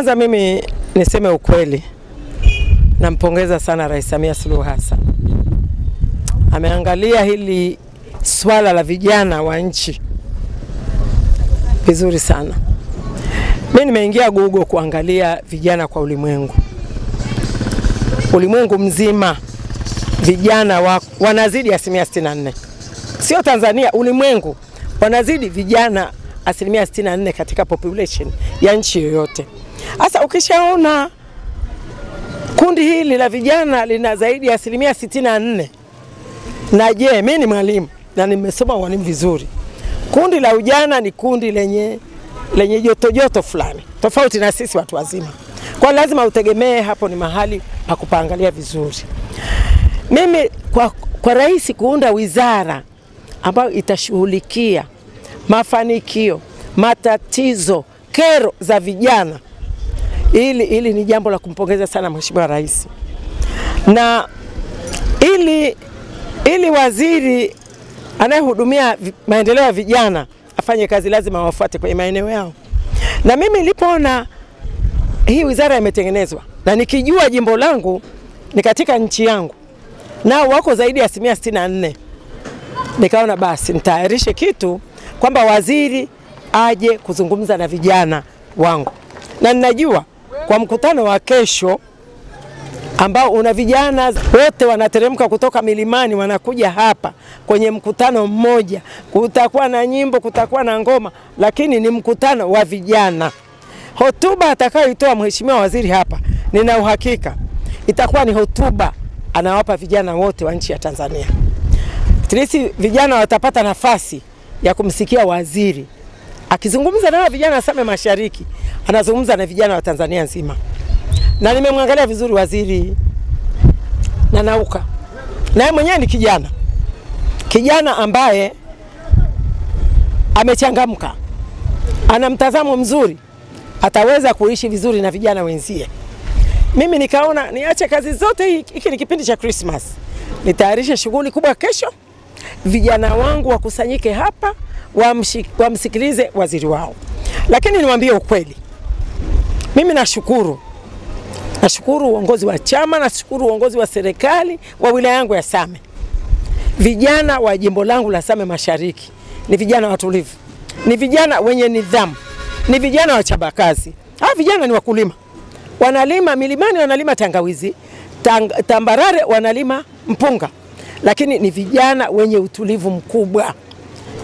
Kwanza mimi niseme ukweli, nampongeza sana Rais Samia Suluhu Hassan. Ameangalia hili swala la vijana wa nchi vizuri sana. Mimi nimeingia Google kuangalia vijana kwa ulimwengu. Ulimwengu mzima vijana wanazidi 64%. Sio Tanzania, ulimwengu wanazidi vijana 64% katika population ya nchi yoyote. Sasa ukishaona kundi hili la vijana lina zaidi ya 64%, na je, mimi ni mwalimu na nimesoma walimu vizuri. Kundi la ujana ni kundi lenye joto fulani, tofauti na sisi watu wazima. Kwa lazima utegemee hapo ni mahali pa kupangalia vizuri. Mimi kwa rais kuunda wizara ambayo itashughulikia mafanikio, matatizo, kero za vijana, ili ni jambo la kumpongeza sana Mheshimiwa Rais. Na ili waziri anayehudumia maendeleo ya vijana afanye kazi, lazima wafuate kwenye maeneo yao. Na mimi nilipoona hii wizara imetengenezwa na nikijua jimbo langu ni katika nchi yangu nao wako zaidi ya 64%, nikaona basi nitayarishe kitu kwamba waziri aje kuzungumza na vijana wangu. Na ninajua kwa mkutano wa kesho ambao una vijana wote wanateremka kutoka milimani wanakuja hapa kwenye mkutano mmoja, kutakuwa na nyimbo, kutakuwa na ngoma, lakini ni mkutano wa vijana. Hotuba atakayoitoa Mheshimiwa Waziri hapa, nina uhakika itakuwa ni hotuba anawapa vijana wote wa nchi ya Tanzania. Sisi vijana watapata nafasi ya kumsikia waziri akizungumza na vijana Same Mashariki, anazungumza na vijana wa Tanzania nzima. Na nimemwangalia vizuri waziri na nauka. Naye mwenyewe ni kijana ambaye amechangamka, ana mtazamo mzuri, ataweza kuishi vizuri na vijana wenzie. Mimi nikaona niache kazi zote, hiki ni kipindi cha Christmas, nitayarishe shughuli kubwa kesho, vijana wangu wakusanyike hapa, wamsikilize waziri wao. Lakini niwaambie ukweli, mimi nashukuru uongozi wa chama, nashukuru uongozi wa serikali wa wilaya yangu ya Same. Vijana wa jimbo langu la Same Mashariki ni vijana watulivu, ni vijana wenye nidhamu, ni vijana wachapakazi. Hawa vijana ni wakulima, wanalima milimani, wanalima tangawizi, tambarare wanalima mpunga, lakini ni vijana wenye utulivu mkubwa.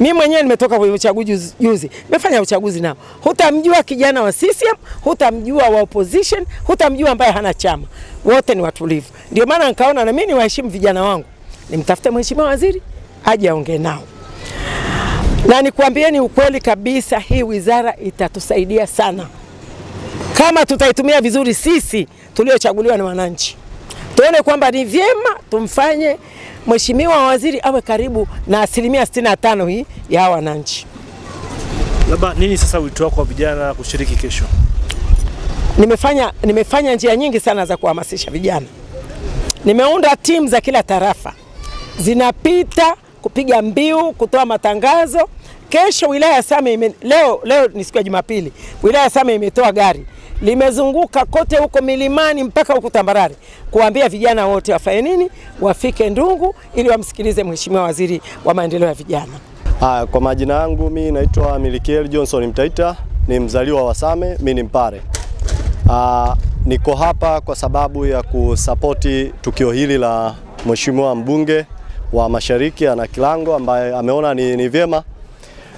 Mimi mwenyewe nimetoka kwenye uchaguzi juzi, nimefanya uchaguzi nao. Hutamjua kijana wa CCM, hutamjua wa opposition, hutamjua ambaye hana chama. Wote ni watulivu. Ndio maana nikaona na mimi niwaheshimu vijana wangu, nimtafute Mheshimiwa Waziri aje aongee nao. Na nikwambieni ukweli kabisa, hii wizara itatusaidia sana kama tutaitumia vizuri sisi tuliochaguliwa na wananchi. Tuone kwamba ni vyema tumfanye Mheshimiwa Waziri awe karibu na 65% hii ya wananchi. Labda nini sasa wito wako kwa vijana kushiriki kesho? Nimefanya njia nyingi sana za kuhamasisha vijana. Nimeunda timu za kila tarafa, zinapita kupiga mbiu, kutoa matangazo. Kesho wilaya ya Same leo ni siku ya Jumapili, wilaya ya Same imetoa gari, limezunguka kote huko milimani mpaka huko tambarare, kuambia vijana wote wafanye nini, wafike Ndungu ili wamsikilize Mheshimiwa Waziri wa maendeleo ya vijana. Kwa majina yangu mimi naitwa Milikiel Johnson Mtaita, ni mzaliwa wa Same, mimi ni Mpare. Niko hapa kwa sababu ya kusapoti tukio hili la Mheshimiwa mbunge wa Mashariki Ana Kilango, ambaye ameona ni vyema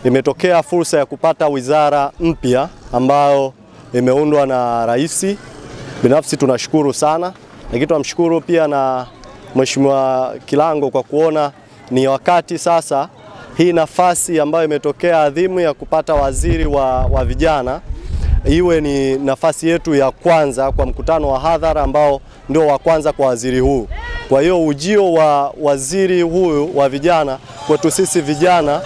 imetokea fursa ya kupata wizara mpya ambayo imeundwa na rais. Binafsi tunashukuru sana, lakini tunamshukuru pia na Mheshimiwa Kilango kwa kuona ni wakati sasa hii nafasi ambayo imetokea adhimu ya kupata waziri wa vijana iwe ni nafasi yetu ya kwanza kwa mkutano wa hadhara ambao ndio wa kwanza kwa waziri huu. Kwa hiyo ujio wa waziri huyu wa vijana kwetu sisi vijana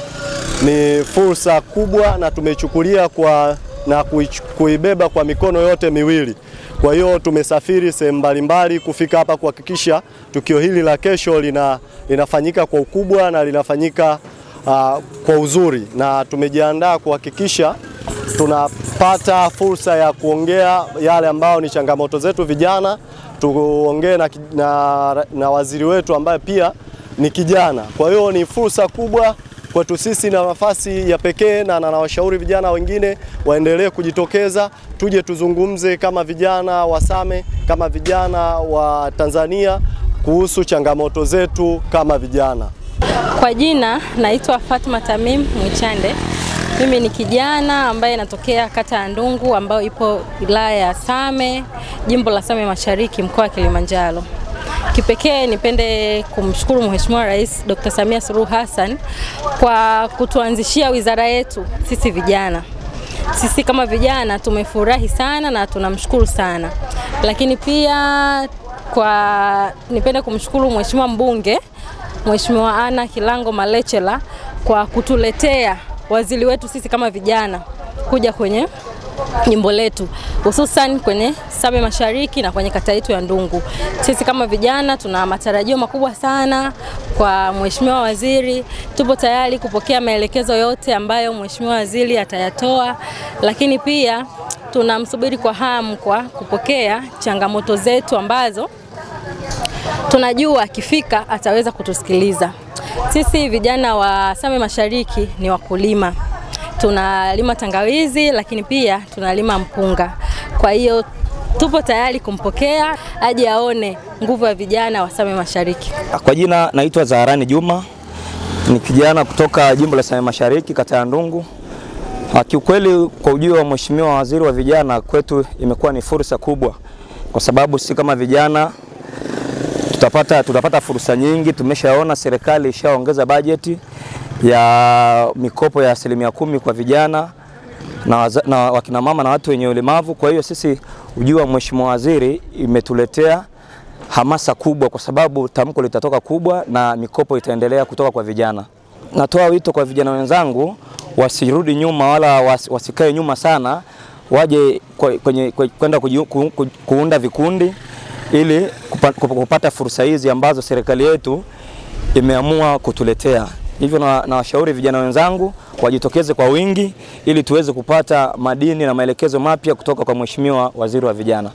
ni fursa kubwa, na tumechukulia na kuibeba kwa mikono yote miwili. Kwa hiyo tumesafiri sehemu mbalimbali kufika hapa kuhakikisha tukio hili la kesho linafanyika kwa ukubwa na linafanyika kwa uzuri, na tumejiandaa kuhakikisha tunapata kupata fursa ya kuongea yale ambao ni changamoto zetu vijana, tuongee na waziri wetu ambaye pia ni kijana. Kwa hiyo ni fursa kubwa kwetu sisi na nafasi ya pekee, na nawashauri vijana wengine waendelee kujitokeza, tuje tuzungumze kama vijana wa Same, kama vijana wa Tanzania kuhusu changamoto zetu kama vijana. Kwa jina naitwa Fatma Tamim Mwichande. Mimi ni kijana ambaye natokea kata ya Ndungu ambayo ipo wilaya ya Same, jimbo la Same Mashariki, mkoa wa Kilimanjaro. Kipekee nipende kumshukuru Mheshimiwa Rais Dr. Samia Suluhu Hassan kwa kutuanzishia wizara yetu sisi vijana. Sisi kama vijana tumefurahi sana na tunamshukuru sana. Lakini pia nipende kumshukuru Mheshimiwa mbunge, Mheshimiwa Ana Kilango Malechela kwa kutuletea waziri wetu sisi kama vijana kuja kwenye jimbo letu, hususan kwenye Same Mashariki na kwenye kata yetu ya Ndungu. Sisi kama vijana tuna matarajio makubwa sana kwa Mheshimiwa waziri. Tupo tayari kupokea maelekezo yote ambayo Mheshimiwa waziri atayatoa, lakini pia tunamsubiri kwa hamu kwa kupokea changamoto zetu ambazo tunajua akifika ataweza kutusikiliza. Sisi vijana wa Same Mashariki ni wakulima. Tunalima tangawizi, lakini pia tunalima mpunga. Kwa hiyo tupo tayari kumpokea aje aone nguvu ya vijana wa Same Mashariki. Kwa jina naitwa Zaharani Juma. Ni kijana kutoka jimbo la Same Mashariki, kata ya Ndungu. Kiukweli kwa ujio wa Mheshimiwa waziri wa vijana kwetu imekuwa ni fursa kubwa, kwa sababu sisi kama vijana tutapata fursa nyingi. Tumeshaona serikali ishaongeza bajeti ya mikopo ya 10% kwa vijana na wakina mama na watu wenye ulemavu. Kwa hiyo sisi ujio wa Mheshimiwa waziri imetuletea hamasa kubwa, kwa sababu tamko litatoka kubwa na mikopo itaendelea kutoka kwa vijana. Natoa wito kwa vijana wenzangu wasirudi nyuma wala wasikae nyuma sana, waje kwenda kuunda vikundi ili kupata fursa hizi ambazo serikali yetu imeamua kutuletea. Hivyo na washauri vijana wenzangu wajitokeze kwa wingi ili tuweze kupata madini na maelekezo mapya kutoka kwa Mheshimiwa waziri wa vijana.